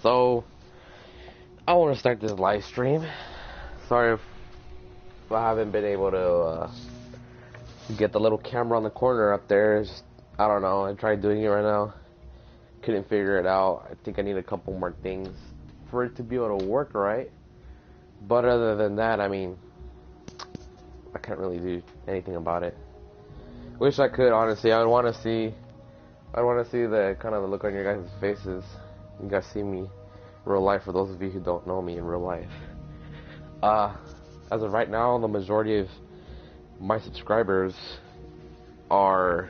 So, I want to start this live stream. Sorry if I haven't been able to get the little camera on the corner up there. Just, I don't know. I tried doing it right now. Couldn't figure it out. I think I need a couple more things for it to be able to work right. But other than that, I mean, I can't really do anything about it. Wish I could, honestly. I want to see the kind of the look on your guys' faces. You guys see me in real life, for those of you who don't know me in real life. As of right now, the majority of my subscribers are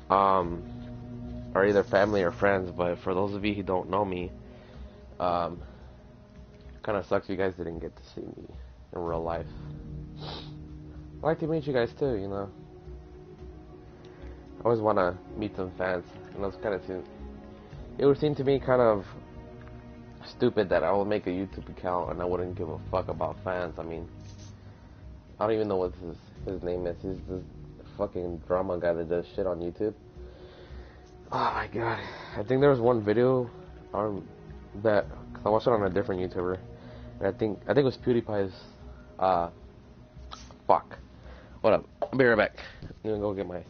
either family or friends, but for those of you who don't know me, kind of sucks you guys didn't get to see me in real life. I'd like to meet you guys too, you know. I always want to meet some fans, and it would seem to me kind of stupid that I would make a YouTube account and I wouldn't give a fuck about fans. I mean, I don't even know what his name is. He's this fucking drama guy that does shit on YouTube. Oh my god. I think there was one video that, cause I watched it on a different YouTuber, and I think it was PewDiePie's, fuck. What up? I'll be right back. I'm gonna go get my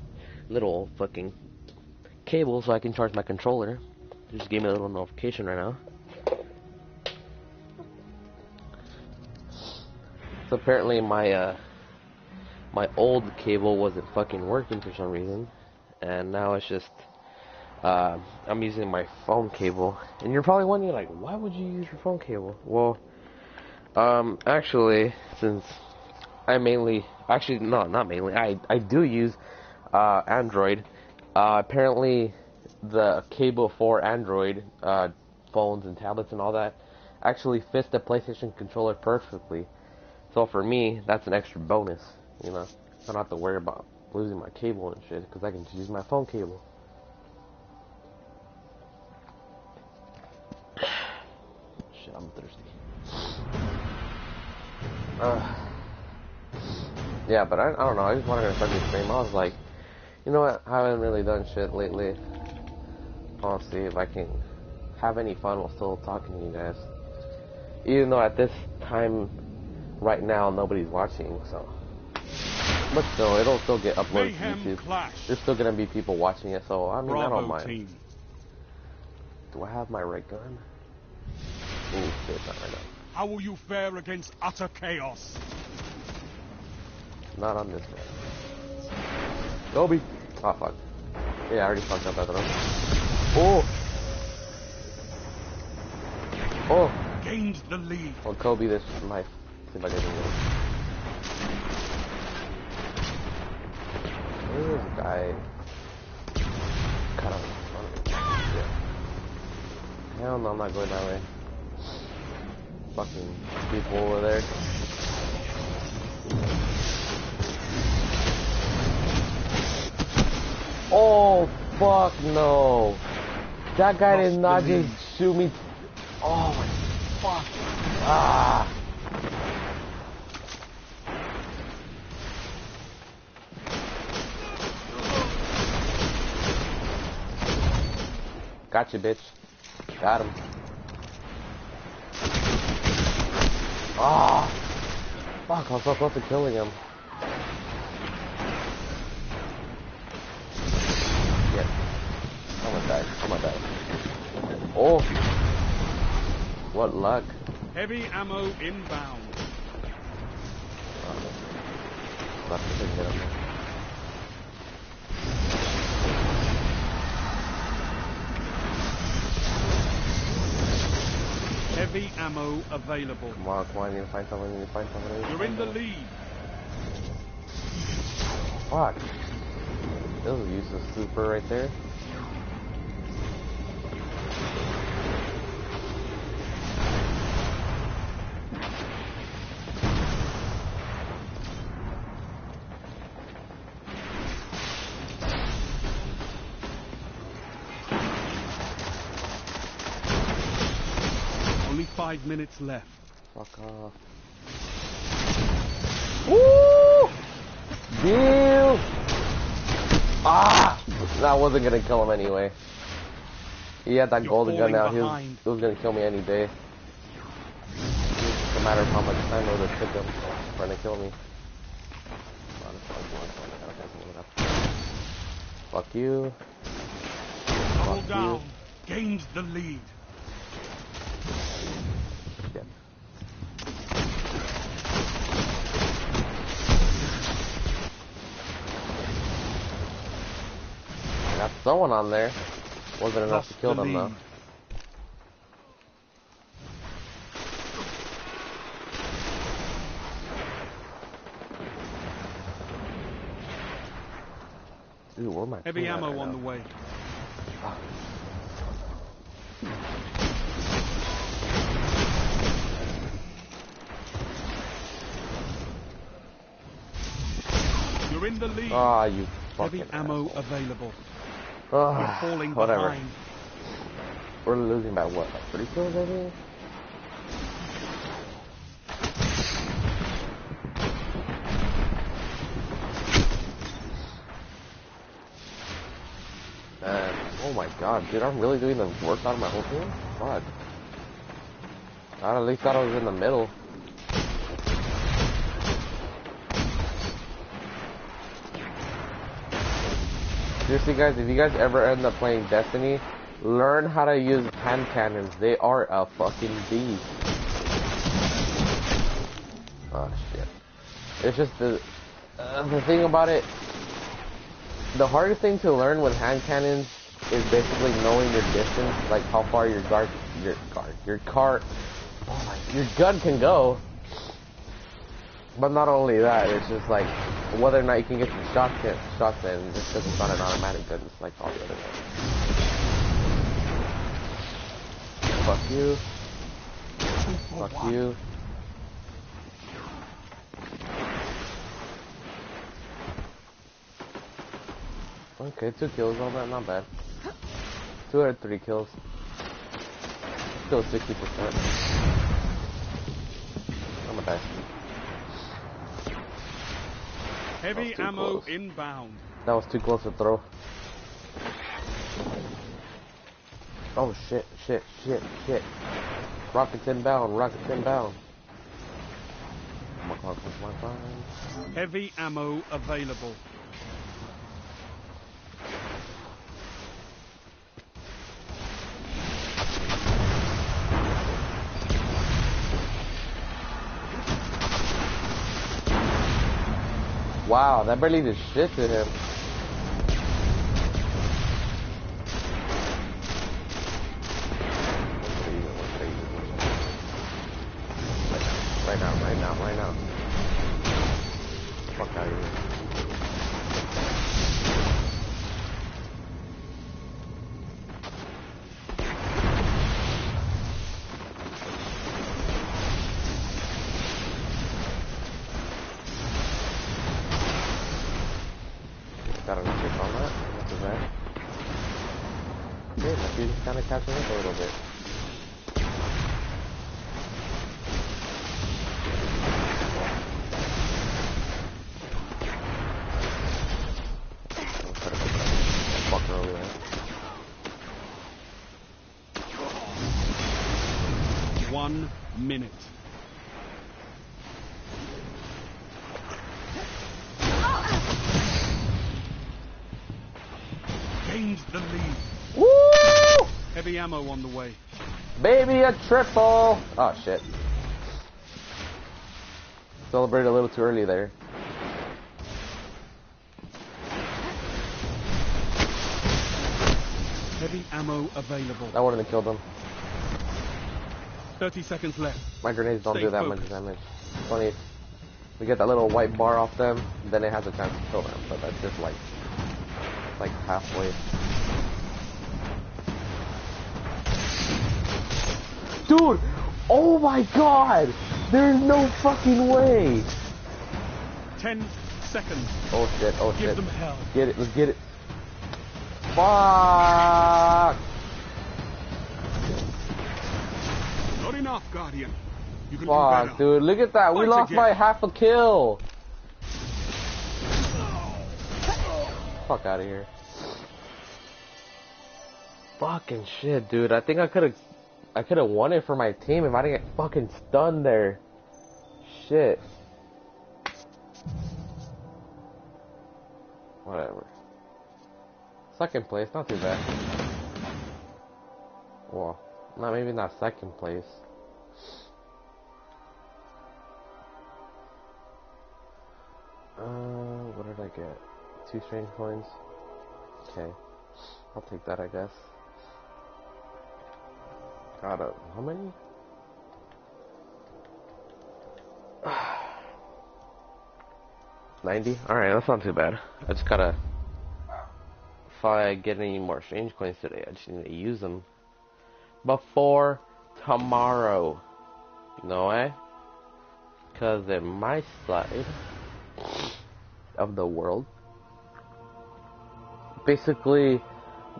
little fucking cable so I can charge my controller. Just gave me a little notification right now. So apparently my old cable wasn't fucking working for some reason, and now it's just I'm using my phone cable. And you're probably wondering, like, why would you use your phone cable? Well, actually, since I I do use Android. Apparently the cable for Android phones and tablets and all that actually fits the PlayStation controller perfectly. So for me, that's an extra bonus, you know. I don't have to worry about losing my cable and shit, because I can just use my phone cable. Shit, I'm thirsty. Yeah, but I don't know, I just wanted to start this stream. I was like, you know what, I haven't really done shit lately. I'll see if I can have any fun while still talking to you guys. Even though at this time, right now, nobody's watching, so. But still, it'll still get uploaded to YouTube. Clash. There's still gonna be people watching it, so I mean, Bravo I don't mind. Team. Do I have my right gun? Ooh, shit, not right now. How will you fare against utter chaos? Not on this one. Kobe! Oh, fuck. Yeah, I already fucked up that throw. Oh! Oh! Gained the lead. Well, Kobe, this might. See if I can do it. Where's this guy? Cut off. Yeah. Hell no, I'm not going that way. Fucking people over there. Oh, fuck no. That guy did not just shoot me. Oh my fuck. Ah. Gotcha, bitch. Got him. Ah. Fuck, I was so close to killing him. I'm gonna die. Oh! What luck. Heavy ammo inbound. Heavy ammo available. Come on, I need to find someone, You're in the lead. Fuck. This is a useless super right there. Only 5 minutes left. Fuck off. Woo! Deal! Ah! That wasn't gonna kill him anyway. He had that You're golden gun falling now. behind. He was gonna kill me any day. It's just a matter of how much time it would have took him trying to kill me. Fuck you. Double Fuck down. you. Gained the lead. Shit. I got someone on there. Wasn't enough to kill them though. Dude, where am I? Heavy ammo on the way. You're in the lead. Ah, you fucking Heavy ammo asshole. available. Ah, You're falling whatever. behind. We're losing by what? Like 3 kills, I think? Oh my god, dude, I'm really doing the work out of my whole team? Fuck. I at least thought I was in the middle. Seriously guys, if you guys ever end up playing Destiny, learn how to use hand cannons. They are a fucking beast. Oh shit. It's just the thing about it, the hardest thing to learn with hand cannons is basically knowing your distance, like how far your gun can go. But not only that, it's just like whether or not you can get your shots in, just because it's not an automatic gun, it's like all the other ones. Fuck you. Fuck you. Okay, 2 kills on that, not bad. 2 out of 3 kills. Still 60%. I'm gonna die. Heavy too ammo close. inbound. That was too close to throw. Oh shit, shit, shit, shit. Rockets inbound, rockets inbound. Oh my god, where's my phone? Heavy ammo available. Wow, that barely did shit to him. Right now. Fuck out of here. Got an assist on that. Not too bad. Okay, my fusion's kind of catching up a little bit. Fucker over there. 1 minute. Gained the lead. Woo! Heavy ammo on the way. Baby, a triple! Oh shit. Celebrated a little too early there. Heavy ammo available. That wouldn't have killed him. 30 seconds left. My grenades don't Stay do that focused. much damage. It's funny if we get that little white bar off them, then it has a chance to kill them, but that's just like halfway. Dude! Oh my god! There's no fucking way! 10 seconds. Oh shit, oh Give shit. them hell. Get it, let's get it. Fuck! Not enough, Guardian. You can do Fuck, better. dude, look at that. We Fight lost again. by half a kill. Fuck out of here. Fucking shit, dude. I think I could have won it for my team if I didn't get fucking stunned there. Shit. Whatever. Second place, not too bad. Well, maybe not second place. What did I get? 2 strange coins. Okay. I'll take that, I guess. Got it. How many? $90? Alright, that's not too bad. I just gotta... If I get any more strange coins today, I just need to use them before tomorrow. You know why? Because in my side of the world, basically,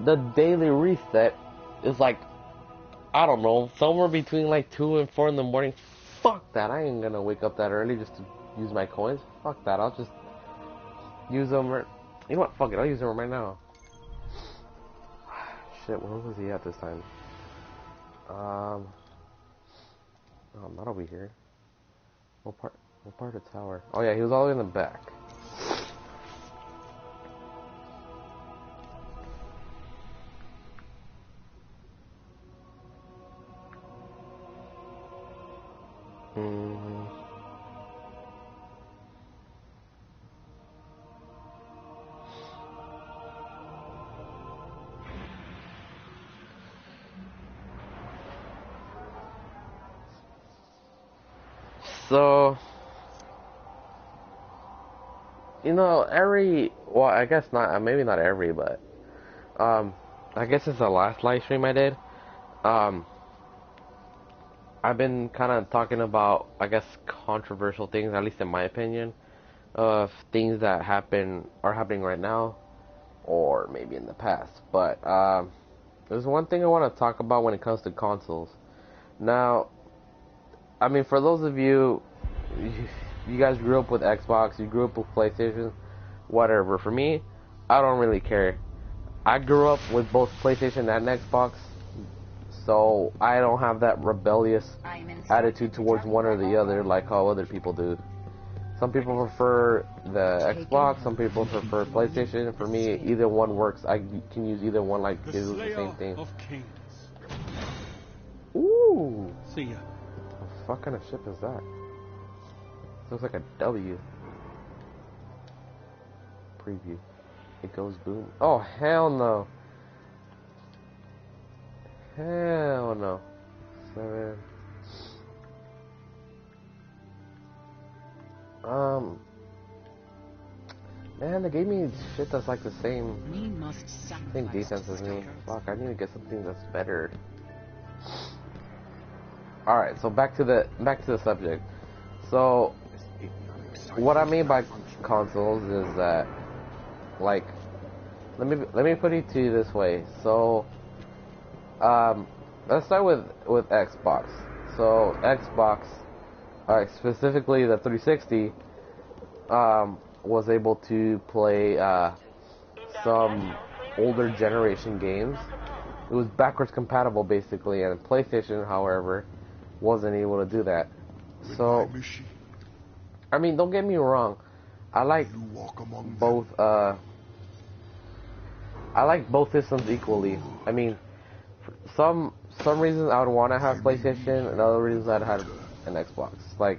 the daily reset is like, I don't know, somewhere between like 2 and 4 in the morning. Fuck that, I ain't gonna wake up that early just to use my coins. Fuck that, I'll just use them. You know what, fuck it, I'll use them right now. Shit, where was he at this time? Oh, not over here. What part of the tower? Oh yeah, he was all the way in the back. So, you know, well, I guess not, maybe not every, but, I guess it's the last live stream I did. I've been kind of talking about, I guess, controversial things, at least in my opinion, of things that are happening right now, or maybe in the past. But, there's one thing I want to talk about when it comes to consoles. Now, I mean, for those of you guys grew up with Xbox, you grew up with PlayStation, whatever. For me, I don't really care. I grew up with both PlayStation and Xbox, so I don't have that rebellious attitude towards one or the other like how other people do. Some people prefer the Xbox, some people prefer PlayStation. For me, either one works. I can use either one like it was the same thing. Ooh! See ya. What kind of ship is that? Looks like a W. Preview. It goes boom. Oh, hell no. Hell no. 7. Man, they gave me shit that's like the same defense as me. Fuck, I need to get something that's better. Alright, so back to the subject. So, what I mean by consoles is that, like, let me put it to you this way. So, let's start with Xbox. So, Xbox, specifically the 360, was able to play some older generation games. It was backwards compatible, basically, and PlayStation, however, wasn't able to do that. So, I mean, don't get me wrong. I like both. I like both systems equally. I mean, for some reasons I would want to have PlayStation, and other reasons I'd have an Xbox. Like,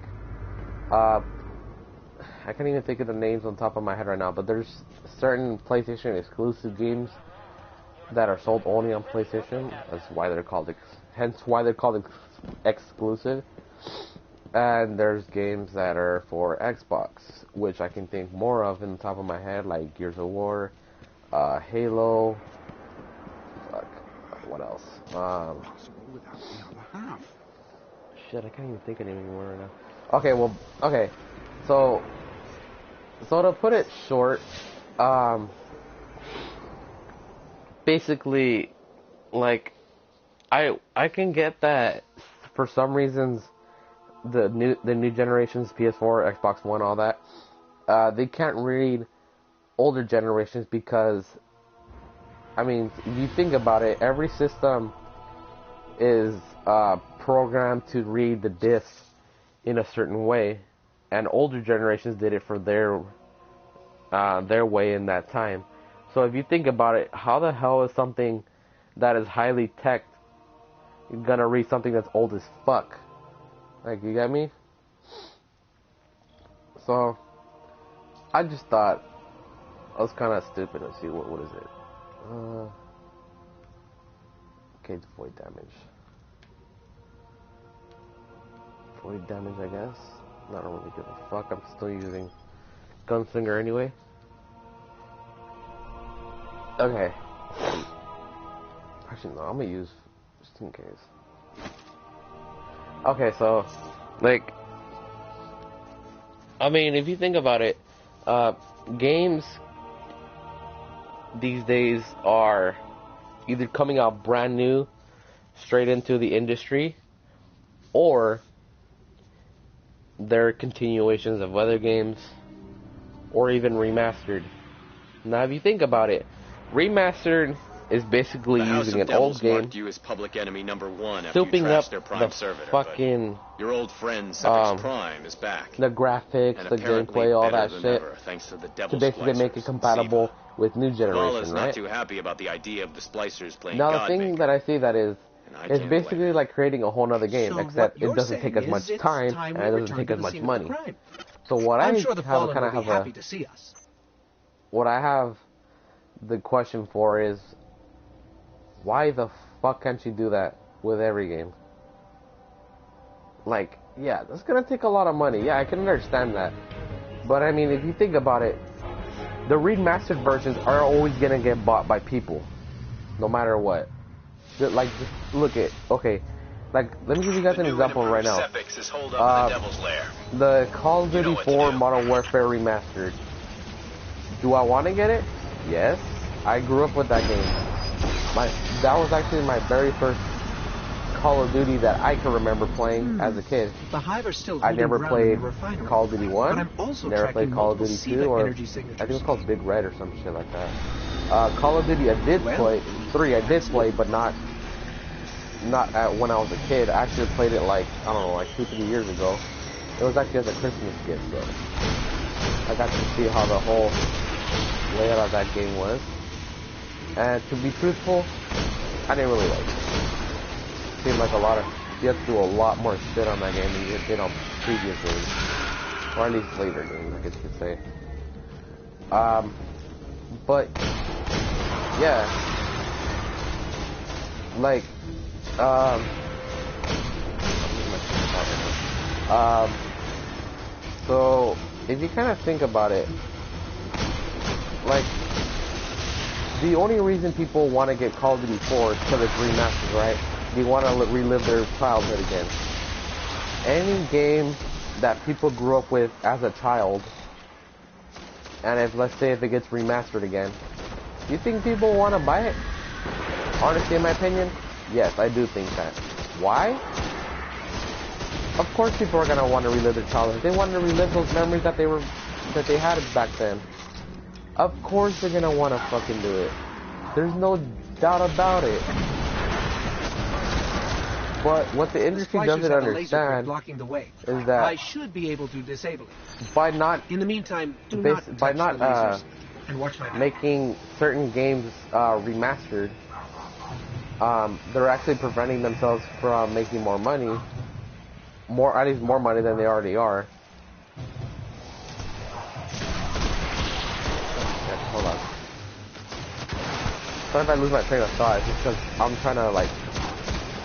I can't even think of the names on top of my head right now, but there's certain PlayStation exclusive games that are sold only on PlayStation. That's why they're called, hence why they're called exclusive. And there's games that are for Xbox, which I can think more of in the top of my head, like Gears of War, Halo. Fuck, what else? Shit, I can't even think of anything more right now. Okay. So to put it short, basically, like, I can get that for some reasons the new generations, PS4, Xbox One, all that, they can't read older generations because I mean, if you think about it, every system is programmed to read the discs in a certain way, and older generations did it for their way in that time. So if you think about it, how the hell is something that is highly tech gonna read something that's old as fuck? Like, you get me? So I just thought I was kind of stupid. Let's see, what is it? Okay, void damage. Void damage, I guess. I don't really give a fuck. I'm still using Gunslinger anyway. Okay. Actually, no, I'm gonna use just in case. Okay, so, like, I mean, if you think about it, games these days are either coming out brand new, straight into the industry, or they're continuations of other games, or even remastered. Now, if you think about it, remastered is basically using an old game, you as public enemy number 1 after souping you up their prime the servitor, fucking your old friend Sepix Prime is back. the graphics, the gameplay, all that shit, ever, thanks to, the to basically make it compatible with new generation, right? Not too happy about the idea of the splicers playing Now the thing that I see that is, it's basically like creating a whole nother game, except it doesn't take as much time and it doesn't take as much money. So what I have what I have the question for is, why the fuck can't you do that with every game? Like, yeah, that's gonna take a lot of money. Yeah, I can understand that. But I mean, if you think about it, the remastered versions are always gonna get bought by people, no matter what. Like, just look at, okay, like, let me give you guys an example right now. The Call of Duty 4 Modern Warfare Remastered. Do I want to get it? Yes. I grew up with that game. That was actually my very first Call of Duty that I can remember playing as a kid. I never played Call of Duty 1, never played Call of Duty 2, or I think it was called Big Red or some shit like that. Call of Duty I did play, 3 I did play, but not when I was a kid. I actually played it like, I don't know, like 2-3 years ago. It was actually as a Christmas gift, so I got to see how the whole layout of that game was. And to be truthful, I didn't really like it. It seemed like you have to do a lot more shit on that game than you did on previous games. Or at least later games, I guess you could say. But, yeah. Like, so, if you kind of think about it, like, the only reason people want to get Call of Duty 4 is because it's remastered, right? They want to relive their childhood again. Any game that people grew up with as a child, and let's say if it gets remastered again, you think people want to buy it? Honestly, in my opinion, yes, I do think that. Why? Of course people are going to want to relive their childhood. They want to relive those memories that they had back then. Of course they're gonna want to fucking do it. There's no doubt about it. But what the industry doesn't understand is that I should be able to disable it. By not, in the meantime, making certain games remastered, they're actually preventing themselves from making more money, at least more money than they already are. Hold on. Sorry if I lose my train of thought. It's just because I'm trying to, like,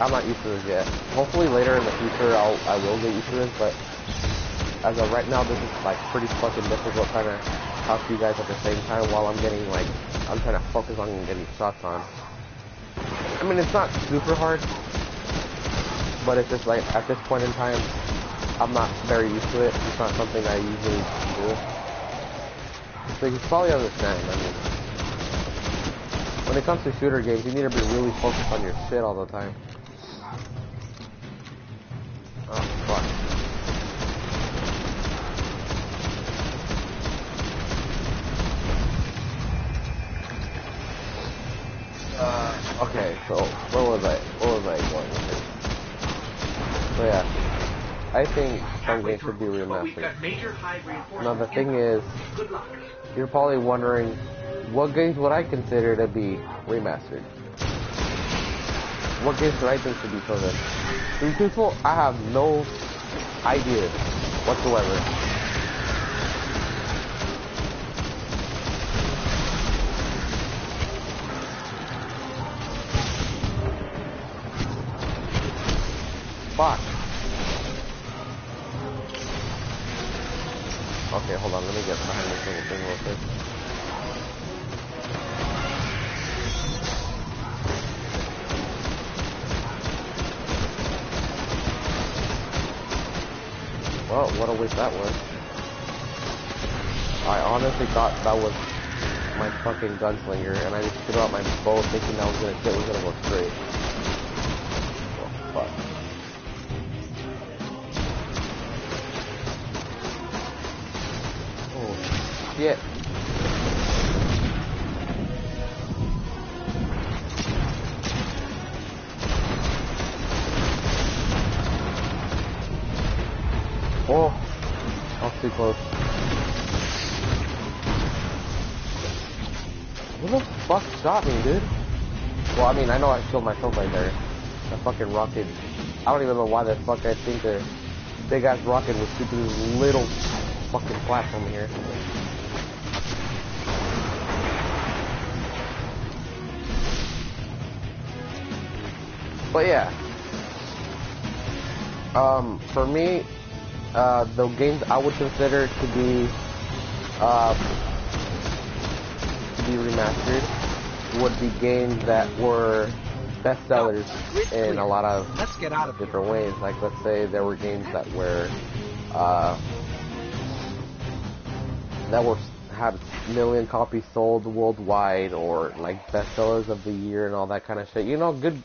I'm not used to this yet. Hopefully later in the future I will get used to this, but as of right now, this is like pretty fucking difficult trying to talk to you guys at the same time while I'm trying to focus on getting shots on. I mean, it's not super hard, but it's just like at this point in time, I'm not very used to it. It's not something I usually do. So you can probably understand. I mean, when it comes to shooter games, you need to be really focused on your shit all the time. Oh, fuck. Okay, so where was I? What was I going with this? So yeah, I think some games should be remastered. Now the thing is, you're probably wondering, what games would I consider to be remastered? What games do I think should be put in? To be truthful, I have no idea whatsoever. Fuck. Okay, hold on, let me get behind this little thing real quick. Well, what a waste that was. I honestly thought that was my fucking gunslinger, and I just threw out my bow thinking that was gonna go straight. Oh, fuck. Oh, shit. Oh, I was too close. Who the fuck shot me, dude? Well, I mean, I know I killed myself right there. That fucking rocket. I don't even know why the fuck I think the big ass rocket was shooting this little fucking platform here. But yeah. For me, the games I would consider to be remastered would be games that were bestsellers in a lot of different ways. Like, let's say there were games that were had a million copies sold worldwide, or like bestsellers of the year and all that kind of shit. You know, good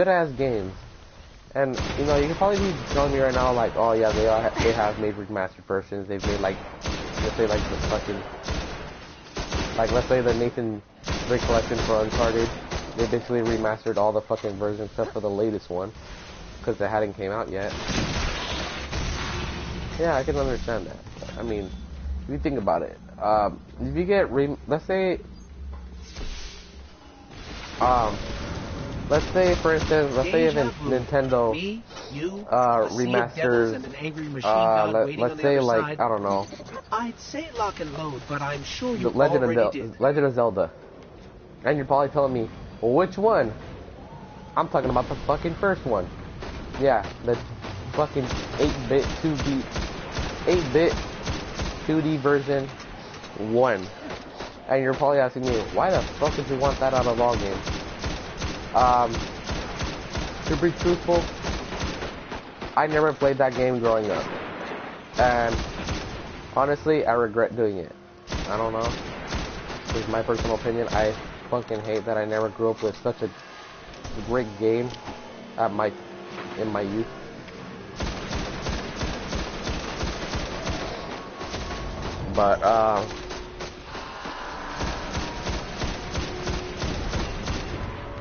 ass games. And you know, you can probably be telling me right now, like, oh yeah, they have made remastered versions. They've made, like, let's say, like the fucking, like, let's say the Nathan Drake collection for Uncharted. They basically remastered all the fucking versions except for the latest one, because they hadn't came out yet. Yeah, I can understand that. I mean, if you think about it, if you get let's say, for instance, let's say if Nintendo remasters, let's say, like, I don't know, I'd say lock and load, but I'm sure you Legend of Zelda, and you're probably telling me, well, which one? I'm talking about the fucking first one. Yeah, the fucking 8-bit 2D version 1. And you're probably asking me, why the fuck did you want that out of all games? To be truthful, I never played that game growing up. And honestly, I regret doing it. I don't know. This is my personal opinion. I fucking hate that I never grew up with such a great game in my youth. But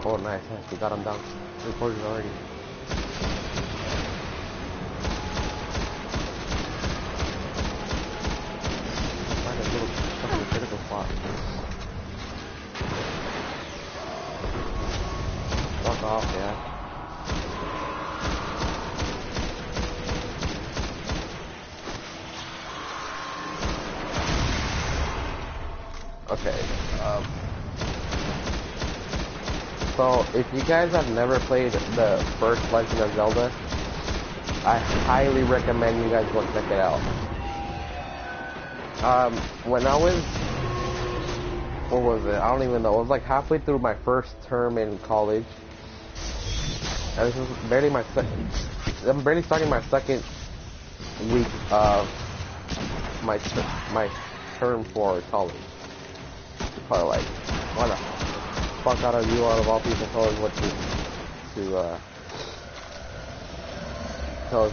oh, nice, we got him down. Recorded already. Find a little fucking critical spot. Fuck off, yeah. Okay, so if you guys have never played the first Legend of Zelda, I highly recommend you guys go check it out. When I was, what was it? I don't even know. It was like halfway through my first term in college. And this is barely my second. I'm barely starting my second week of my term for college. Probably like, why the fuck out of you, out of all people, tell us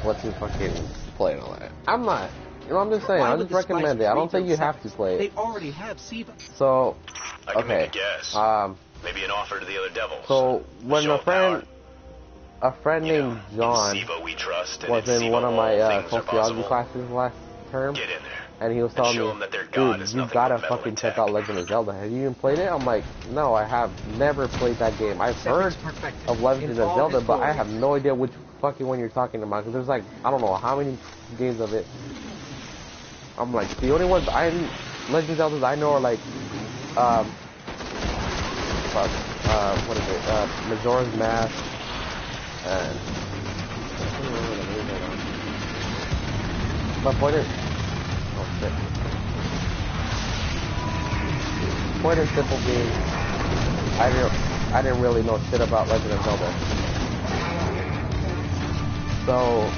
what to fucking play and all that. I'm not. You know, I'm just saying. I just recommend it. I don't think you have to play it. They already have SIVA. So, I can okay. make a guess. Maybe an offer to the other devils. So when a friend named John we trust, was in one of my sociology classes last term, get in there. and he was telling me, dude, you gotta fucking check out Legend of Zelda. Have you even played it? I'm like, no, I have never played that game. I've heard of Legend of Zelda, but I have no idea which fucking one you're talking about. Because there's like, I don't know how many games of it. I'm like, the only ones Legend of Zelda I know are like, what is it? Majora's Mask, and my point is, oh shit. Point and simple game. I didn't really know shit about Legend of Zelda. So,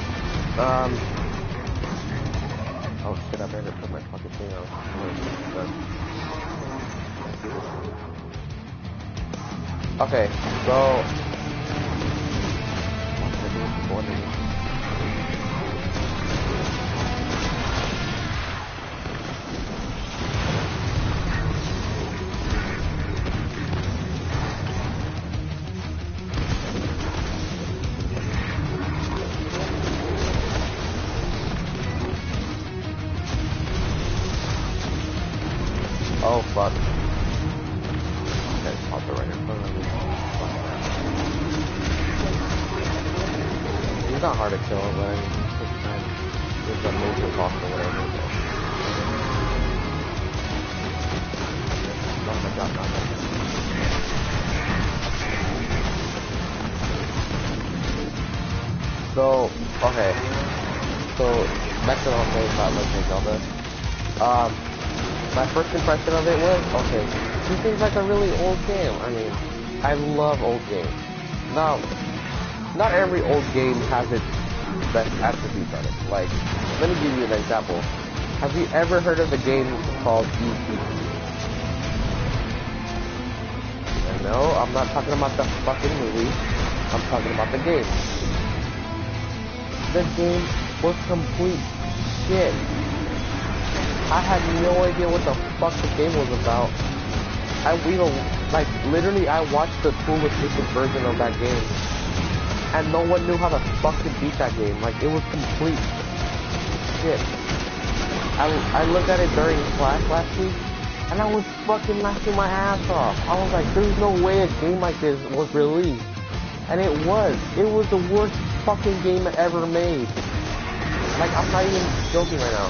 oh shit, I better put my fucking thing on. Okay, so oh fuck. Okay, pop it right in front of me. He's not hard to kill, but he's a major boss or whatever. Oh my god, not that. So, okay. So, back to the whole thing about Legend of Zelda. My first impression of it was, okay, this seems like a really old game. I mean, I love old games. Now, not every old game has its best attributes on it. Like, let me give you an example. Have you ever heard of a game called E.T.? And no, I'm not talking about the fucking movie. I'm talking about the game. The game was complete shit. I had no idea what the fuck the game was about. Literally, I watched the Tool Assisted version of that game, and no one knew how to fucking beat that game. Like, it was complete shit. I looked at it during class last week, and I was fucking laughing my ass off. I was like, there's no way a game like this was released. And it was. It was the worst fucking game ever made. Like, I'm not even joking right now.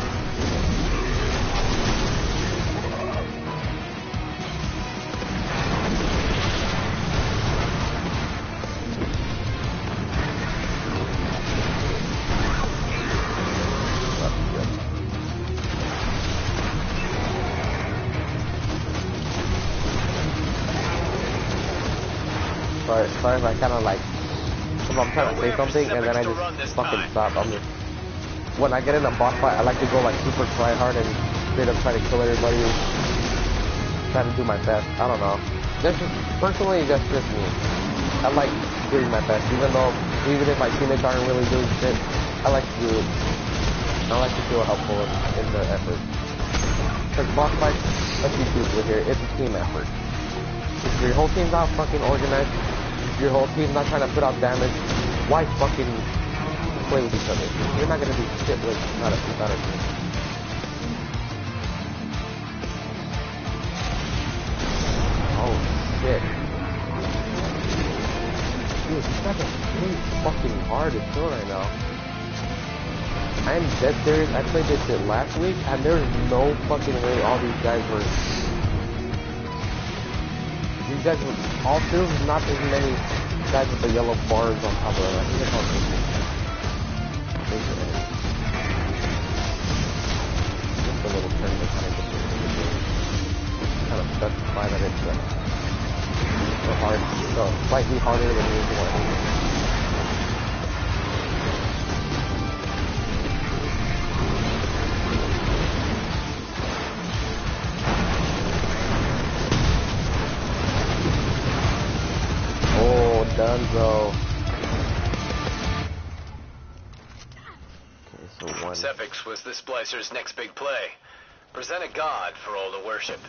Sorry if I kind of like, if I'm trying to say something and then I just fucking stop. When I get in a boss fight, I like to go like super try hard and straight up try to kill everybody. Try to do my best. I don't know. Personally, that's just me. I like doing my best, even if my teammates aren't really doing shit. I like to do it. I like to feel helpful in the effort. Because boss fights, let's be truthful here, it's a team effort. If your whole team's not fucking organized, your whole team's not trying to put out damage, why fucking play with each other? You're not gonna do shit with not a team. Oh shit. Dude, these guys are pretty fucking hard to kill right now. I'm dead serious, I played this shit last week, and there's no fucking way all these guys were... These guys were... There was not as many guys with the yellow bars on top of them. I think it's all major enemies. Just a little turn to kind of get this kind of specify that it's slightly harder than usual enemies. Dunzo. Okay, so one. Sepix was the Splicer's next big play. Present a god for all to worship.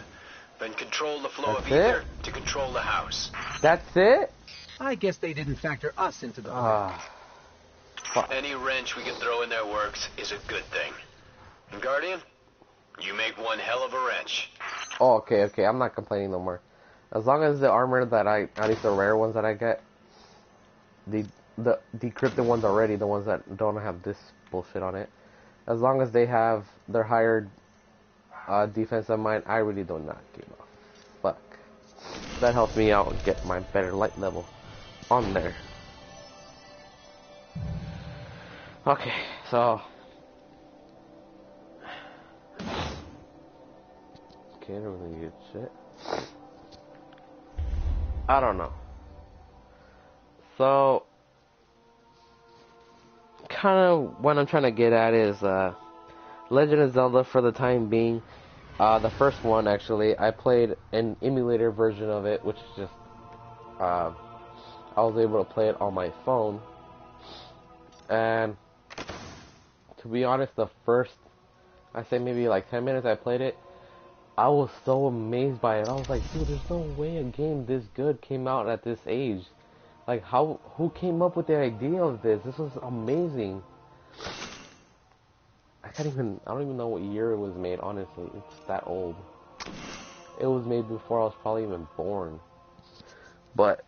Then control the flow of That's ether it? to control the house. That's it? I guess they didn't factor us into the plan. Ah. Fuck. Any wrench we can throw in their works is a good thing. And Guardian, you make one hell of a wrench. Oh, okay, okay. I'm not complaining no more. As long as the armor that at least the rare ones that I get, the decrypted ones already, the ones that don't have this bullshit on it, as long as they have their higher defense than mine, I really do not give a fuck. That helps me out and get my better light level on there. Okay, so okay, I don't really get shit. I don't know. So kind of what I'm trying to get at is Legend of Zelda for the time being. The first one, actually, I played an emulator version of it, which is just I was able to play it on my phone. And to be honest, the first, I say maybe like 10 minutes I played it, I was so amazed by it. I was like, dude, there's no way a game this good came out at this age. Like, who came up with the idea of this? This was amazing. I don't even know what year it was made, honestly. It's that old. It was made before I was probably even born. But,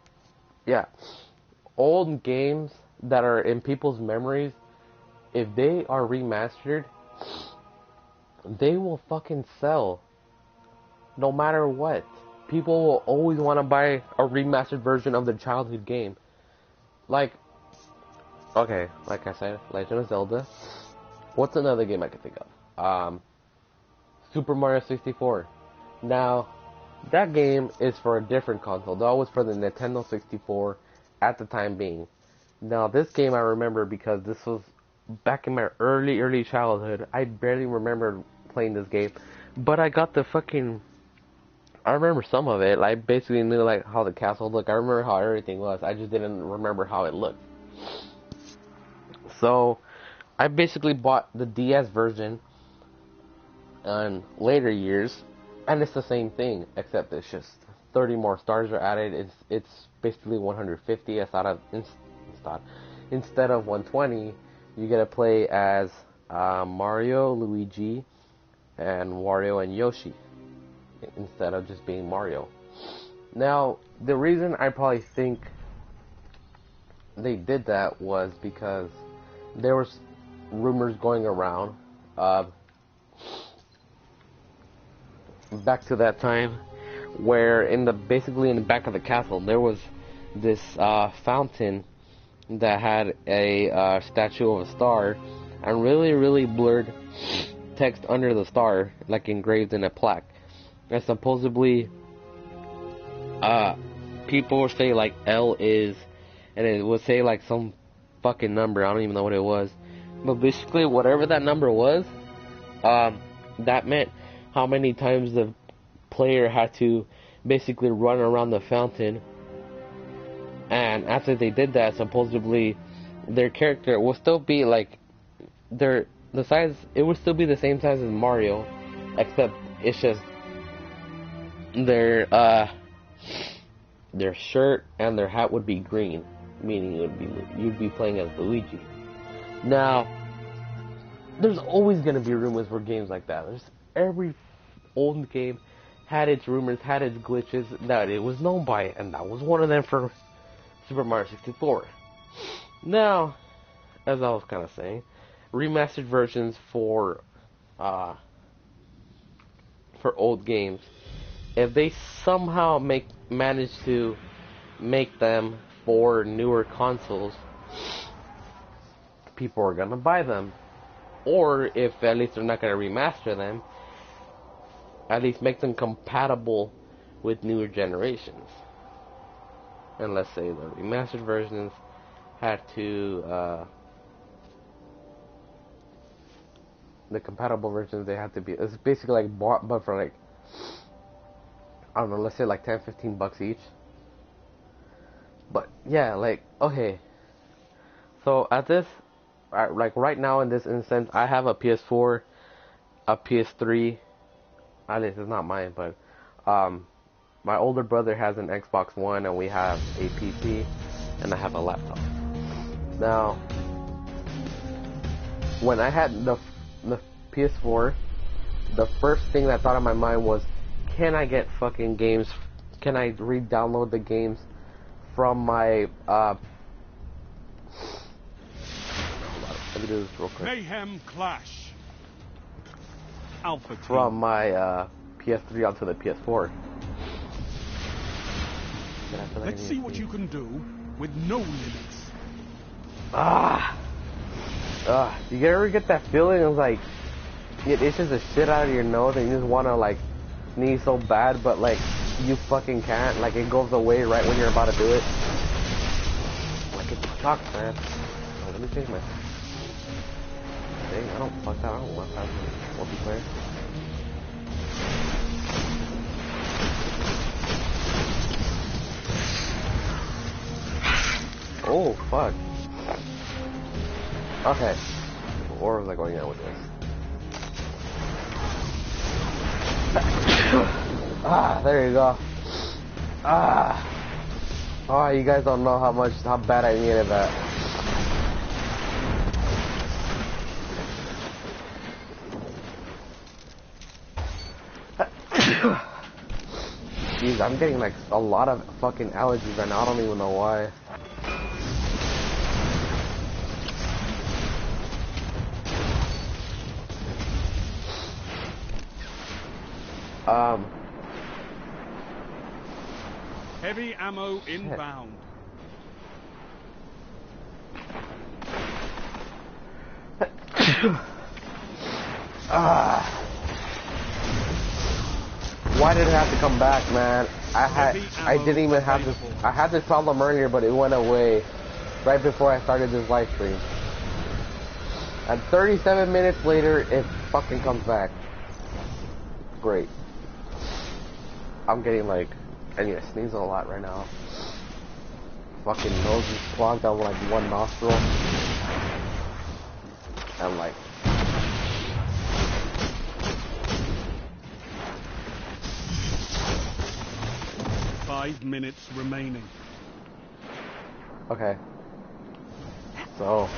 yeah. Old games that are in people's memories, if they are remastered, they will fucking sell. No matter what. People will always want to buy a remastered version of their childhood game. Like, okay, like I said, Legend of Zelda. What's another game I can think of? Super Mario 64. Now, that game is for a different console. That was for the Nintendo 64 at the time being. Now, this game I remember because this was back in my early childhood. I barely remember playing this game. But I got the fucking... I remember some of it. I basically knew like how the castle looked. I remember how everything was. I just didn't remember how it looked. So, I basically bought the DS version in later years, and it's the same thing, except it's just 30 more stars are added. It's basically 150 instead of 120. You get to play as Mario, Luigi, and Wario and Yoshi instead of just being Mario. Now, the reason I probably think they did that was because there was rumors going around back to that time where basically in the back of the castle there was this fountain that had a statue of a star and really blurred text under the star, like engraved in a plaque. And supposedly people would say like L is, and it would say like some fucking number, I don't even know what it was, but basically whatever that number was, that meant how many times the player had to basically run around the fountain. And after they did that, supposedly their character will still be like the size, it would still be the same size as Mario, except it's just their shirt and their hat would be green, meaning you'd be playing as Luigi. Now, there's always gonna be rumors for games like that. Every old game had its rumors, had its glitches that it was known by, and that was one of them for Super Mario 64. Now, as I was kind of saying, remastered versions for old games, if they somehow manage to make them for newer consoles, people are gonna buy them. Or if at least they're not gonna remaster them, at least make them compatible with newer generations. And let's say the remastered versions had to the compatible versions, they have to be, it's basically like bought but for like, I don't know, let's say like 10-15 bucks each. But yeah, like, okay, so at this, like right now in this instance, I have a PS4, a PS3, at least it's not mine, but My older brother has an Xbox One and we have a PC and I have a laptop. Now, when I had the PS4, the first thing that thought in my mind was, can I get fucking games? Can I re-download the games from my Hold on, let me do this real quick. Mayhem Clash. Alpha Team. From my PS3 onto the PS4. Let's see what you can do with no limits. You ever get that feeling of like it itches the shit out of your nose and you just wanna like sneeze so bad, but like you fucking can't, like it goes away right when you're about to do it? Like it sucks, man. Oh, let me change my thing. I don't want to have multiplayer. Oh, fuck. Okay. Where was I going at with this? There you go. Oh, you guys don't know how bad I needed that. Jeez, I'm getting like a lot of fucking allergies right now. I don't even know why. Heavy ammo inbound. Why did it have to come back, man? I didn't even have this. I had this problem earlier, but it went away right before I started this live stream. And 37 minutes later, it fucking comes back. Great. I'm getting like, I need to sneeze a lot right now. Fucking nose is clogged on like one nostril. And like, Five minutes remaining. okay. So.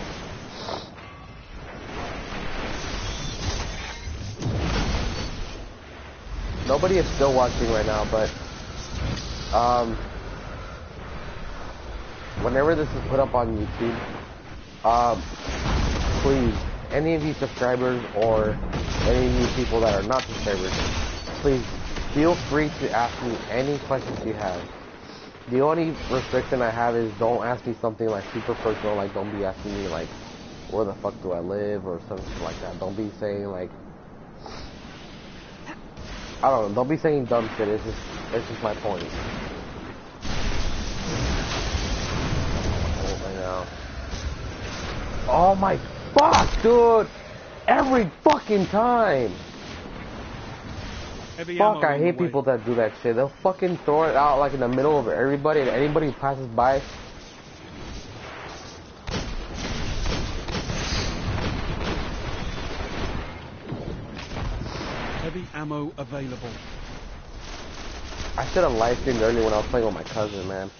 Nobody is still watching right now, but whenever this is put up on YouTube, please, any of you subscribers or any of you people that are not subscribers, please feel free to ask me any questions you have. The only restriction I have is don't ask me something like super personal, like don't be asking me like where the fuck do I live or something like that. Don't be saying like, I don't know, don't be saying dumb shit, it's just my point. Oh my fuck, dude! Every fucking time! Heavy Fuck, ammo I hate people that do that shit. They'll fucking throw it out like in the middle of everybody and anybody who passes by. Heavy ammo available. I should have live streamed earlier when I was playing with my cousin, man.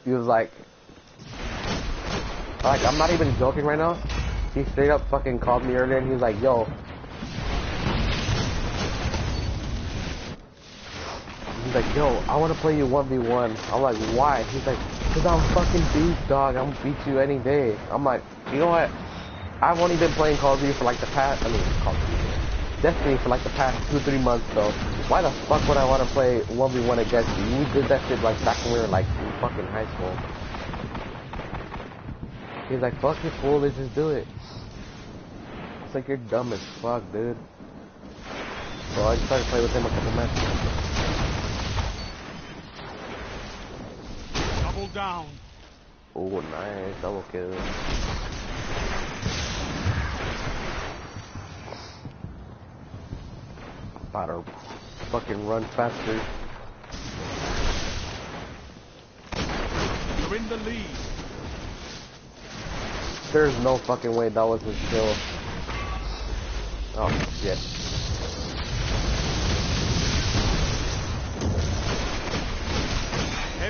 He was like, I'm not even joking right now. He straight up fucking called me earlier and he was like, yo. He's like, yo, I want to play you 1v1. I'm like, why? He's like, cause I'm fucking beast, dog. I'm gonna beat you any day. I'm like, you know what? I've only been playing Call of Duty for like the past, Destiny for like the past 2-3 months, so why the fuck would I want to play 1v1 against you? We did that shit like back when we were like in fucking high school. He's like, fuck you fool, let's just do it. It's like, you're dumb as fuck, dude. So I just started playing with him a couple matches. Double down. Oh, nice, double kill. About to fucking run faster. You're in the lead. There's no fucking way that was his kill. Oh shit.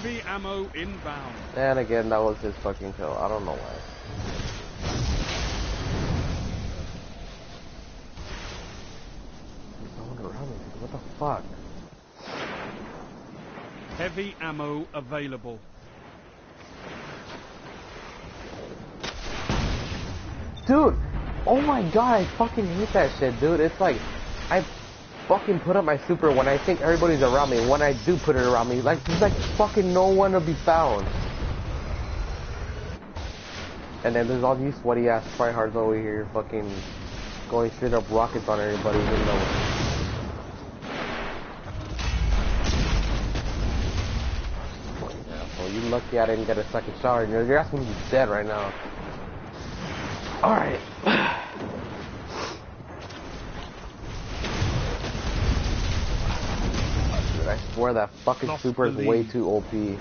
Heavy ammo inbound. And again, that was his fucking kill. I don't know why. There's someone around me. What the fuck? Heavy ammo available. Dude, oh my god, I fucking hate that shit, dude. It's like, I fucking put up my super when I think everybody's around me. When I do put it around me, like, there's like fucking no one to be found. And then there's all these sweaty ass tryhards over here fucking going straight up rockets on everybody, even though... Well, you lucky I didn't get a second shot, and you're asking me to be dead right now. Alright. Dude, I swear that fucking super is way too OP. You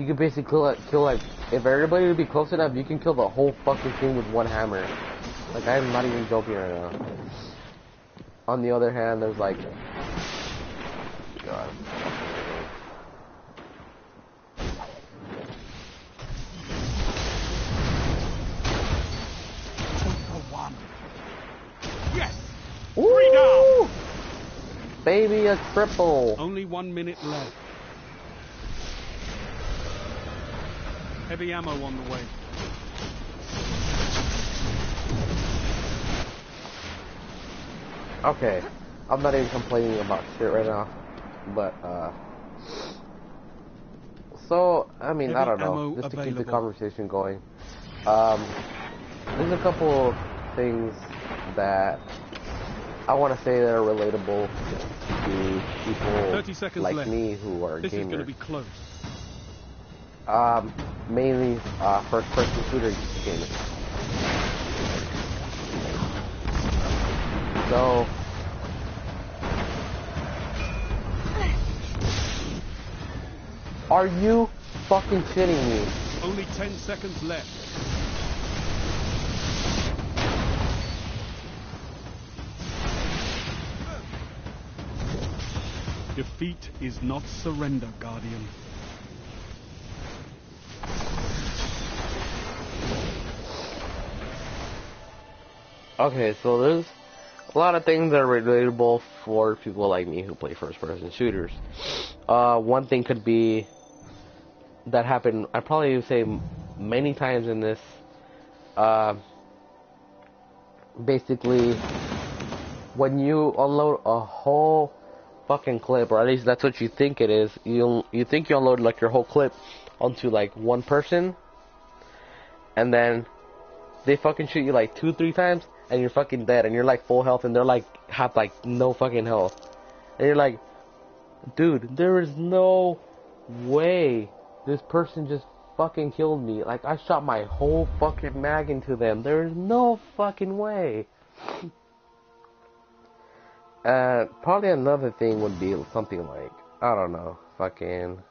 can basically kill like, if everybody would be close enough, you can kill the whole fucking thing with one hammer. Like, I'm not even joking right now. On the other hand, there's like... God. Yes! Ooh! 3 down! Baby, a triple! Only 1 minute left. Heavy ammo on the way. Okay, I'm not even complaining about shit right now, but, so, I mean, I don't know, just to keep the conversation going, there's a couple things that I want to say that are relatable to people like me who are gamers. This is going to be close. Mainly, first-person shooter gamers. So, are you fucking shitting me? Only 10 seconds left. Defeat is not surrender, Guardian. Okay, so there's a lot of things that are relatable for people like me who play first-person shooters. One thing could be that happened, I probably would say many times in this, basically, when you unload a whole fucking clip, or at least that's what you think it is, you think you unload like your whole clip onto like one person, and then they fucking shoot you like 2-3 times, and you're fucking dead, and you're like full health, and they're like, have like no fucking health. And you're like, dude, there is no way this person just fucking killed me. Like, I shot my whole fucking mag into them. There is no fucking way. Probably another thing would be something like, I don't know, fucking,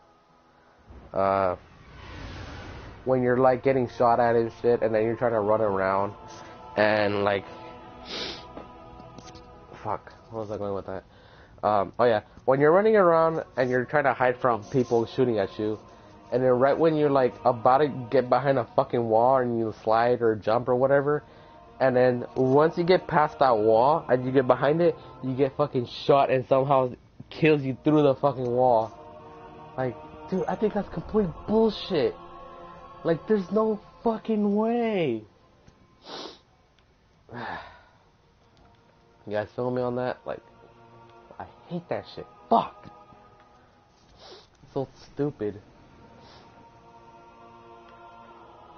when you're like getting shot at and shit, and then you're trying to run around, and like, fuck, where was I going with that? Oh yeah, when you're running around and you're trying to hide from people shooting at you, and then right when you're like about to get behind a fucking wall and you slide or jump or whatever, and then once you get past that wall and you get behind it, you get fucking shot and somehow kills you through the fucking wall. Like, dude, I think that's complete bullshit. Like, there's no fucking way. You guys feel me on that? Like, I hate that shit. Fuck. It's so stupid.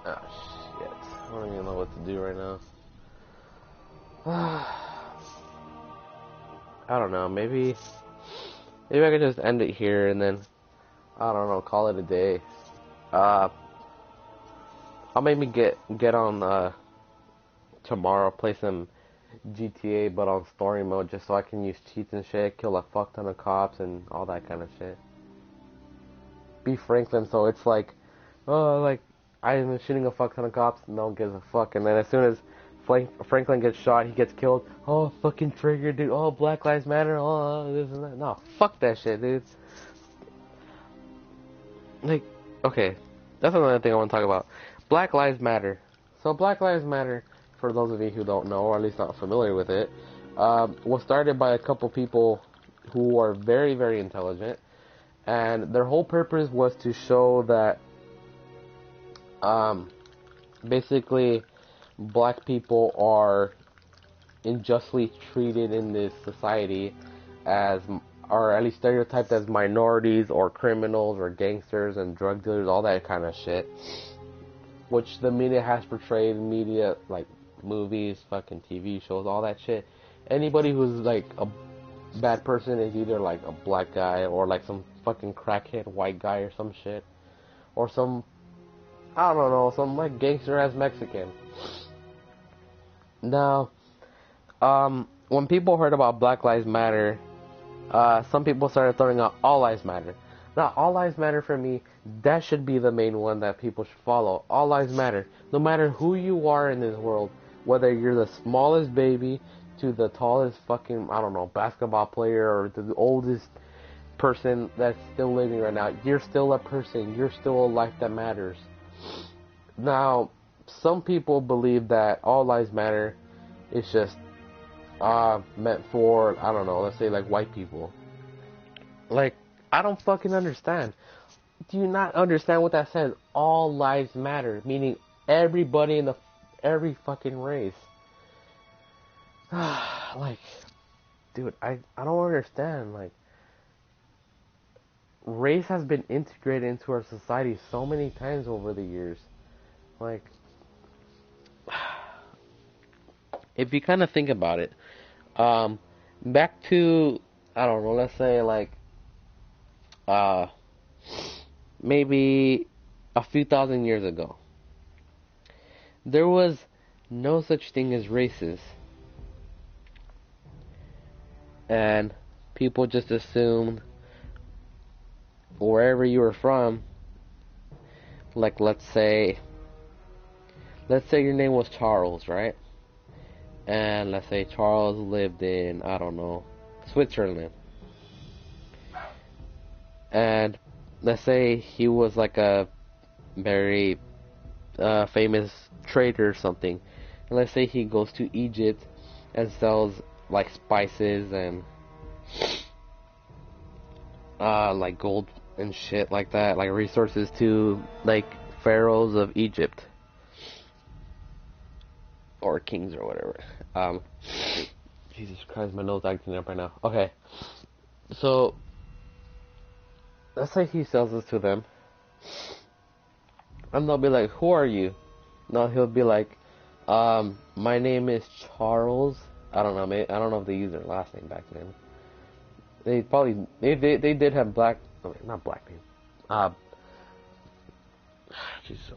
Oh shit. I don't even know what to do right now. I don't know, maybe I could just end it here and then, I don't know, call it a day. I'll maybe get on tomorrow, play some GTA but on story mode, just so I can use cheats and shit, kill a fuck ton of cops and all that kind of shit. Be Franklin, so it's like, oh, like, I'm shooting a fuck ton of cops, no one gives a fuck, and then as soon as Franklin gets shot, he gets killed, oh, fucking trigger, dude, oh, Black Lives Matter, oh, this and that. No, fuck that shit, dude. like, okay, that's another thing I want to talk about. Black Lives Matter. So Black Lives Matter, for those of you who don't know, or at least not familiar with it, was started by a couple people who are very, very intelligent, and their whole purpose was to show that, basically, black people are unjustly treated in this society as, or at least stereotyped as minorities or criminals or gangsters and drug dealers, all that kind of shit, which the media has portrayed. Media, like movies, fucking TV shows, all that shit. Anybody who's like a bad person is either like a black guy or like some fucking crackhead white guy or some shit, or some, I don't know, some like gangster ass Mexican. Now, when people heard about Black Lives Matter, some people started throwing out All Lives Matter. Now, All Lives Matter for me, that should be the main one that people should follow. All Lives Matter. No matter who you are in this world, whether you're the smallest baby to the tallest fucking, I don't know, basketball player or the oldest person that's still living right now, you're still a person. You're still a life that matters. Now, some people believe that All Lives Matter is just meant for, I don't know, let's say like white people. Like, I don't fucking understand. Do you not understand what that says? All lives matter, meaning everybody in every fucking race. Like, dude, I don't understand. Like, race has been integrated into our society so many times over the years. Like, if you kind of think about it, back to, I don't know, let's say like, maybe a few thousand years ago, there was no such thing as races. And people just assumed wherever you were from, like let's say your name was Charles, right? And let's say Charles lived in, I don't know, Switzerland. And let's say he was like a very famous trader or something. And let's say he goes to Egypt and sells like spices and like gold and shit like that, like resources to like pharaohs of Egypt or kings or whatever. Jesus Christ, my nose acting up right now. Okay, so let's say he sells this to them, and they'll be like, "Who are you?" No, he'll be like, "My name is Charles." I don't know. Maybe, I don't know if they used their last name back then. They probably they did have black, not black names.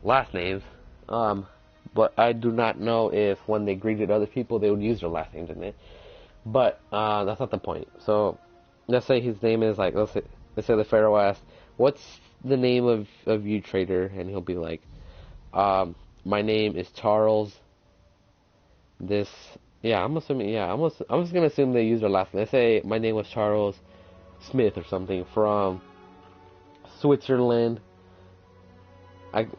Last names. But I do not know if when they greeted other people they would use their last names in it. But that's not the point. So let's say his name is like, let's say the pharaoh asked, "What's the name of you, trader?" And he'll be like, "My name is Charles." This, yeah, I'm assuming, yeah, I'm just gonna assume they use their last name. Let's say my name was Charles Smith or something from Switzerland.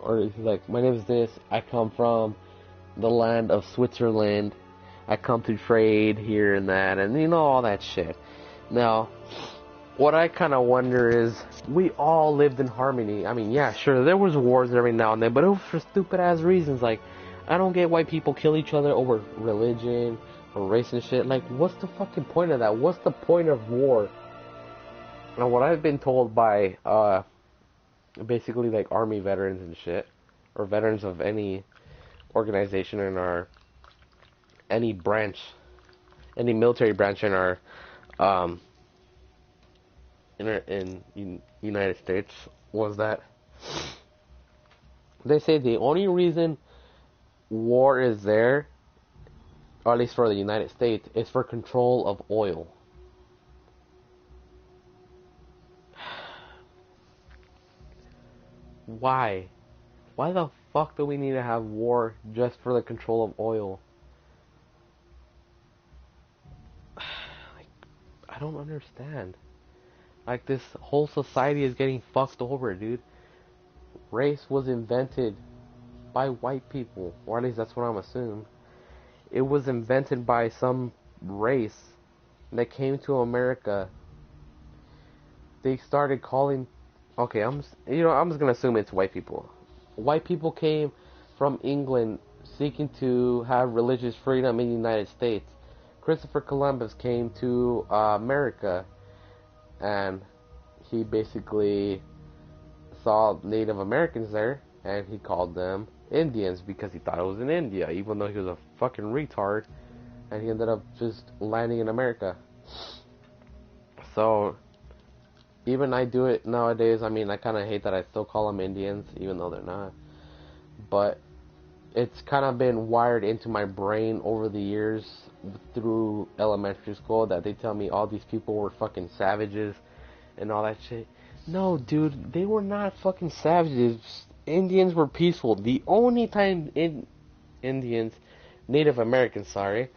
Or he's like, "My name is this. I come from the land of Switzerland. I come to trade here and that," and you know, all that shit. Now, what I kind of wonder is, we all lived in harmony. I mean, yeah, sure, there was wars every now and then, but it was for stupid ass reasons. Like, I don't get why people kill each other over religion or race and shit. Like, what's the fucking point of that? What's the point of war? Now, what I've been told by basically like army veterans and shit, or veterans of any organization in our, any branch, any military branch in our in United States, was that they say the only reason war is there, or at least for the United States, is for control of oil. Why? Why the fuck do we need to have war just for the control of oil? Like, I don't understand. Like, this whole society is getting fucked over, dude. race was invented by white people, or at least that's what I'm assuming. It was invented by some race that came to America. They started calling. Okay, I'm just gonna assume it's white people. White people came from England seeking to have religious freedom in the United States. Christopher Columbus came to America, and he basically saw Native Americans there, and he called them Indians because he thought it was in India, even though he was a fucking retard, and he ended up just landing in America. So, even I do it nowadays. I mean, I kind of hate that I still call them Indians, even though they're not. But it's kind of been wired into my brain over the years through elementary school that they tell me all these people were fucking savages and all that shit. No, dude, they were not fucking savages. Indians were peaceful. The only time Native Americans, the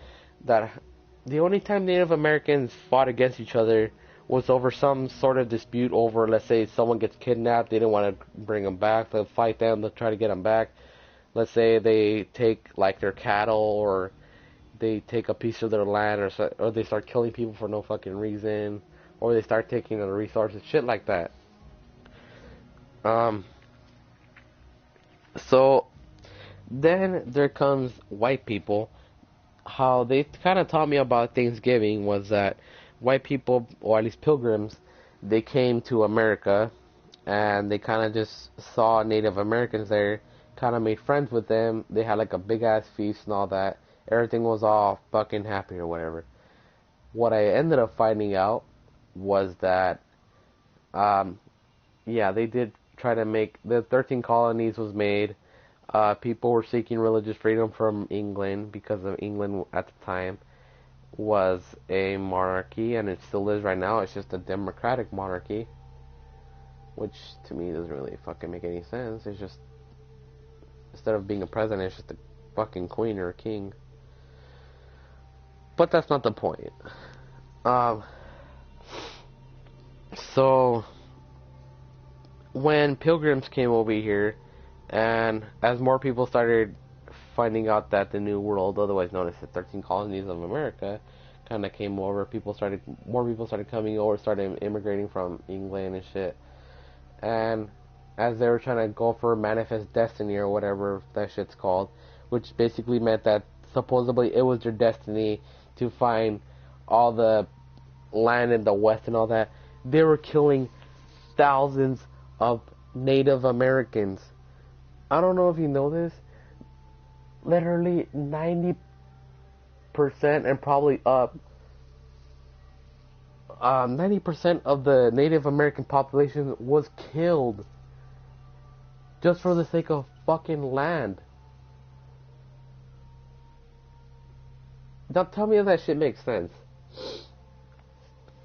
only time Native Americans fought against each other was over some sort of dispute over, let's say, someone gets kidnapped, they didn't want to bring them back, they'll fight them, they'll try to get them back. Let's say they take, like, their cattle, or they take a piece of their land, or they start killing people for no fucking reason, or they start taking their resources, shit like that. So, then there comes white people. How they kind of taught me about Thanksgiving was that white people, or at least pilgrims, they came to America, and they kind of just saw Native Americans there, kind of made friends with them. They had like a big ass feast and all that. Everything was all fucking happy or whatever. What I ended up finding out was that, yeah, they did try to make, the 13 colonies was made. People were seeking religious freedom from England because of England at the time was a monarchy, and it still is right now. It's just a democratic monarchy, which to me doesn't really fucking make any sense. It's just, instead of being a president, it's just a fucking queen or a king. But that's not the point. So when pilgrims came over here, and as more people started finding out that the New World, otherwise known as the 13 colonies of America, kind of came over, more people started coming over, started immigrating from England and shit. And as they were trying to go for manifest destiny or whatever that shit's called, which basically meant that supposedly it was their destiny to find all the land in the West and all that, they were killing thousands of Native Americans. I don't know if you know this, literally 90% and probably up, 90% of the Native American population was killed just for the sake of fucking land. Now tell me if that shit makes sense.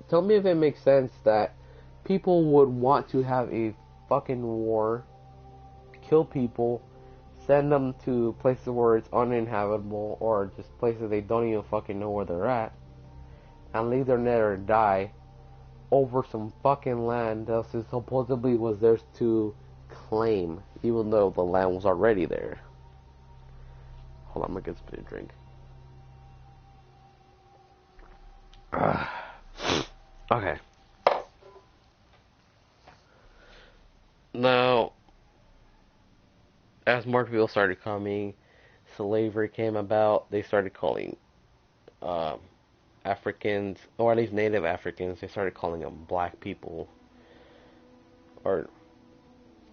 Tell me if it makes sense that people would want to have a fucking war, kill people, send them to places where it's uninhabitable, or just places they don't even fucking know where they're at, and leave them there to die over some fucking land that supposedly was theirs to claim, even though the land was already there. Hold on, I'm gonna get a drink. Okay. Now, as more people started coming, slavery came about. They started calling Africans, or at least Native Africans, they started calling them black people. Or,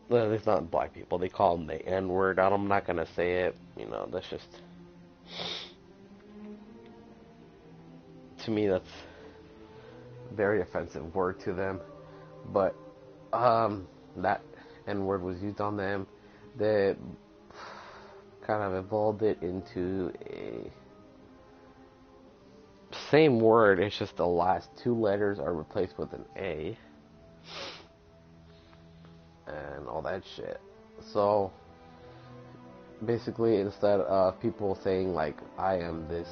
well, it's not black people, they call them the N-word. I'm not gonna say it, that's just, to me, that's a very offensive word to them. But, that N-word was used on them. They kind of evolved it into a same word, it's just the last two letters are replaced with an A and all that shit. So basically, instead of people saying like, I am this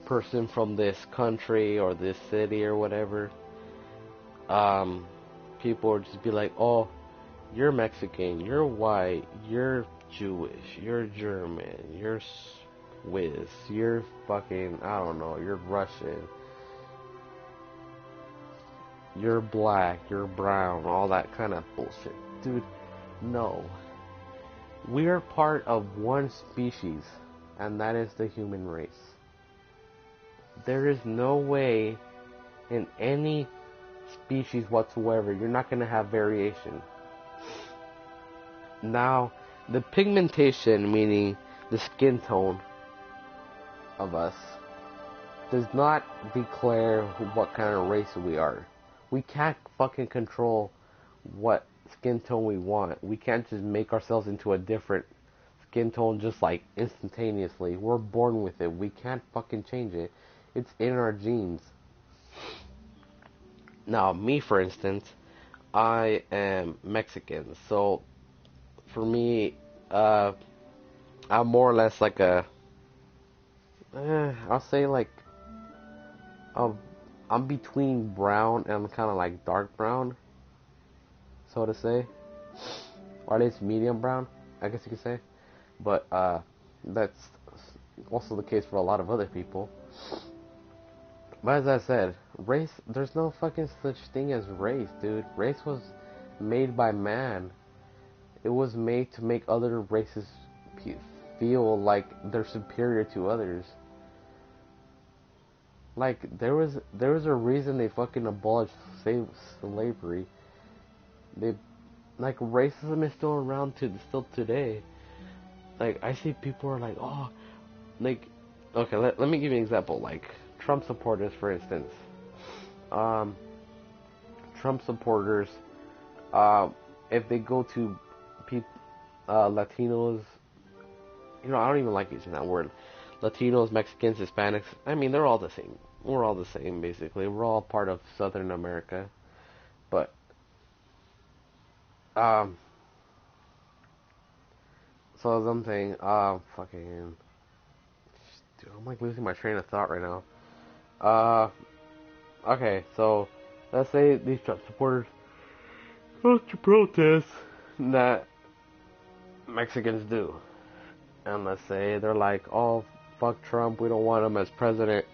person from this country or this city or whatever, people would just be like, oh, You're Mexican, you're white, you're Jewish, you're German, you're Swiss, you're fucking, I don't know, you're Russian, you're black, you're brown, all that kind of bullshit. Dude, no. We are part of one species, and that is the human race. There is no way in any species whatsoever you're not going to have variation. Now, the pigmentation, meaning the skin tone of us, does not declare what kind of race we are. We can't fucking control what skin tone we want. We can't just make ourselves into a different skin tone just like instantaneously. We're born with it. We can't fucking change it. It's in our genes. Now, me, for instance, I am Mexican, so for me, I'm more or less like I'll say like, I'm between brown and kind of like dark brown, so to say, or at least medium brown, I guess you could say. But that's also the case for a lot of other people. But as I said, race, there's no fucking such thing as race, dude. Race was made by man. It was made to make other races feel like they're superior to others. Like, there was a reason they fucking abolished slavery. Like, racism is still around still today. Like, I see people are like, oh, like, okay, let me give you an example. Like, Trump supporters, for instance. Trump supporters, if they go to Latinos, I don't even like using that word. Latinos, Mexicans, Hispanics, I mean, they're all the same. We're all the same, basically. We're all part of Southern America. But, so as I'm saying, fucking, dude, I'm like losing my train of thought right now. Okay, so, let's say these Trump supporters go to protest that Mexicans do. And let's say they're like, oh, fuck Trump, we don't want him as president.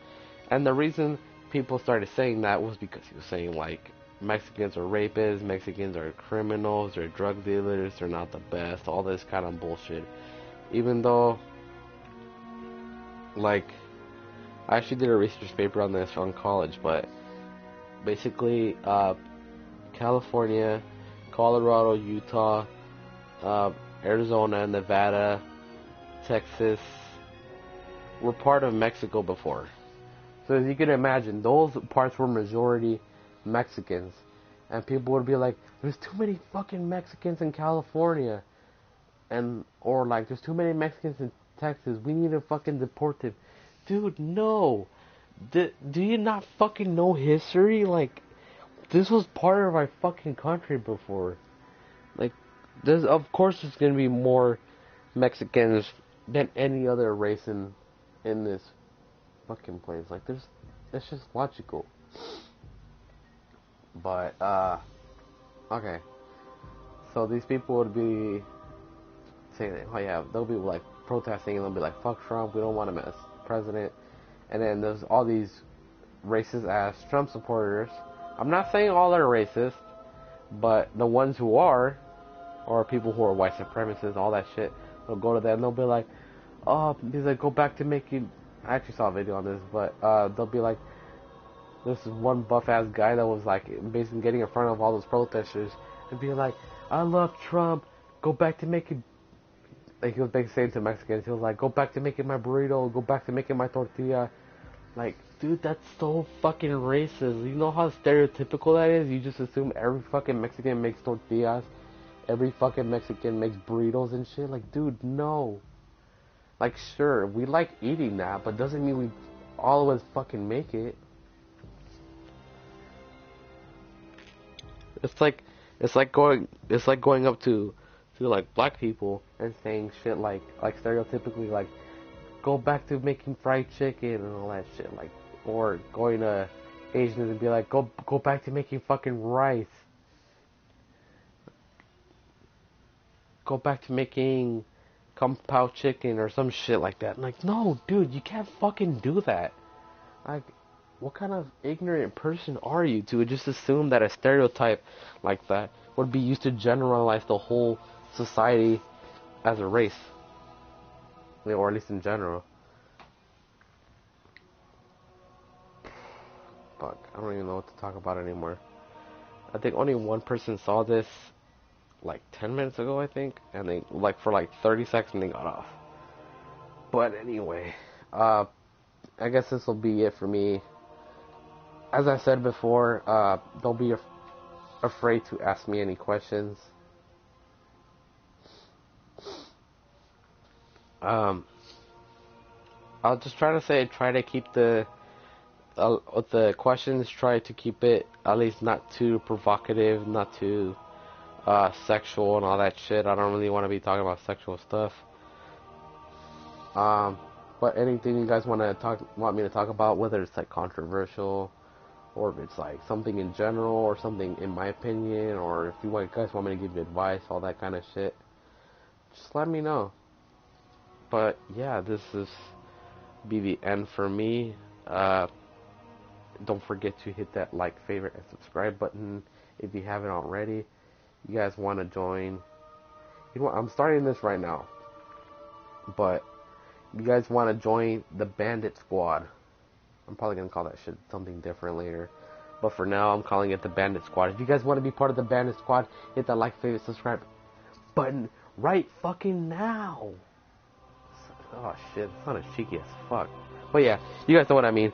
And the reason people started saying that was because he was saying, like, Mexicans are rapists, Mexicans are criminals, they're drug dealers, they're not the best, all this kind of bullshit. Even though, like, I actually did a research paper on this on college, but basically, California, Colorado, Utah, Arizona, Nevada, Texas were part of Mexico before. So as you can imagine, those parts were majority Mexicans. And people would be like, there's too many fucking Mexicans in California. Or like, there's too many Mexicans in Texas. We need to fucking deport them. Dude, no. Do you not fucking know history? Like, this was part of our fucking country before. Like, of course there's gonna be more Mexicans than any other race in this fucking place. Like, it's just logical. But okay, so these people would be saying, oh yeah, they'll be like protesting and they'll be like, fuck Trump, we don't want him as president. And then there's all these racist ass Trump supporters. I'm not saying all are racist, but the ones who are, or people who are white supremacists, all that shit, they'll go to them, they'll be like, oh, he's like, go back to making, I actually saw a video on this, but they'll be like, this one buff-ass guy that was like, basically getting in front of all those protesters, and being like, I love Trump, go back to making, like, he was basically saying to Mexicans, he was like, go back to making my burrito, go back to making my tortilla. Like, dude, that's so fucking racist. You know how stereotypical that is? You just assume every fucking Mexican makes tortillas, every fucking Mexican makes burritos and shit. Like, dude, no. Like, sure, we like eating that, but doesn't mean we all of us fucking make it. It's like going up to like black people and saying shit like stereotypically, like, go back to making fried chicken and all that shit, like, or going to Asians and be like, go back to making fucking rice. go back to making Kung Pao chicken or some shit like that. I'm like, no, dude, you can't fucking do that. Like, what kind of ignorant person are you to just assume that a stereotype like that would be used to generalize the whole society as a race? Or at least in general. Fuck, I don't even know what to talk about anymore. I think only one person saw this like 10 minutes ago, I think, and they, like, for like 30 seconds they got off. But anyway, I guess this will be it for me. As I said before, don't be afraid to ask me any questions. I'll just try to keep the questions, try to keep it at least not too provocative, not too sexual and all that shit. I don't really want to be talking about sexual stuff. But anything you guys want me to talk about, whether it's like controversial, or if it's like something in general, or something in my opinion, or if you guys want me to give you advice, all that kind of shit, just let me know. But yeah, this is be the end for me. Don't forget to hit that like, favorite, and subscribe button if you haven't already. You guys want to join? You know what? I'm starting this right now, but if you guys want to join the Bandit Squad, I'm probably gonna call that shit something different later. But for now, I'm calling it the Bandit Squad. If you guys want to be part of the Bandit Squad, hit that like, favorite, subscribe button right fucking now. Oh shit, it's not as cheeky as fuck. But yeah, you guys know what I mean.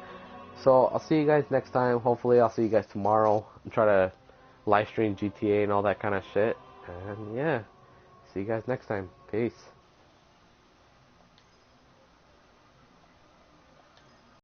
So I'll see you guys next time. Hopefully I'll see you guys tomorrow and try to live stream GTA and all that kind of shit. And yeah, see you guys next time. Peace.